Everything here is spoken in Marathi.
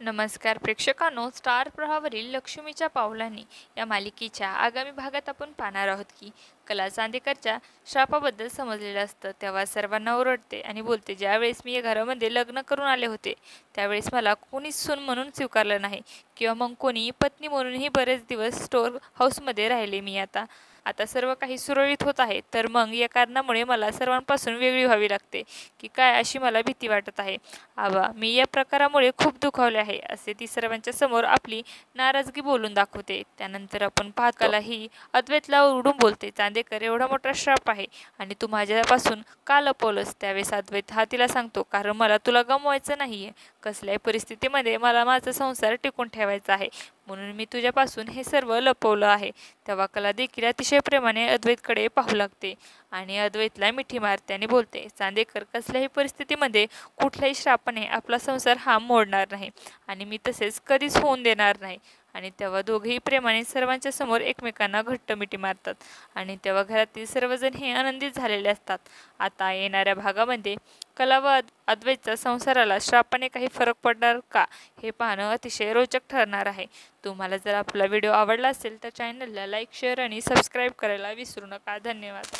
नमस्कार प्रेक्षकांनो, स्टार प्रवाहावरील लक्ष्मीच्या पावलांनी या मालिकेच्या आगामी भागात आपण पाहणार आहोत की कला चांदेकरच्या श्रापाबद्दल समजलेलं असतं. तेव्हा सर्वांना ओरडते आणि बोलते, ज्यावेळेस मी या घरामध्ये लग्न करून आले होते त्यावेळेस मला कोणीच सून म्हणून स्वीकारलं नाही किंवा मग कोणी पत्नी म्हणूनही बरेच दिवस स्टोअर हाऊसमध्ये राहिले. मी आता आता सर्व काही सुरळीत होत आहे, तर मग या कारणामुळे मला सर्वांपासून वेगळी व्हावी लागते की काय, अशी मला भीती वाटत आहे. आबा, मी या प्रकारामुळे खूप दुखावले आहे, असे ती सर्वांच्या समोर आपली नाराजगी बोलून दाखवते. त्यानंतर आपण पाहतो ही अद्वैतला ओरडून बोलते, चांदेकर एवढा मोठा श्राप आहे आणि तू माझ्यापासून का लपवलंस? त्यावेळेस अद्वैत हा तिला सांगतो, कारण मला तुला गमवायचं नाहीये. कसल्याही परिस्थितीमध्ये मला माझा संसार टिकून ठेवायचा आहे, म्हणून मी तुझ्यापासून हे सर्व लपवलं आहे. तेव्हा कला देखील अतिशय प्रेमाने अद्वैतकडे पाहू लागते आणि अद्वैतला मिठी मारते आणि बोलते, चांदेकर कसल्याही परिस्थितीमध्ये कुठल्याही श्रापाने आपला संसार हा मोडणार नाही आणि मी तसेच कधीच होऊन देणार नाही. आणि तेव्हा दोघेही प्रेमाने सर्वांच्या समोर एकमेकांना घट्ट मिठी मारतात आणि तेव्हा घरातील सर्वजण हे आनंदित झालेले असतात. आता येणाऱ्या भागामध्ये कला व अद्वैतच्या संसाराला श्रापाने काही फरक पडणार का, हे पाहणं अतिशय रोचक ठरणार आहे. तुम्हाला जर आपला व्हिडिओ आवडला असेल तर चॅनलला लाईक, शेअर आणि सबस्क्राईब करायला विसरू नका. धन्यवाद.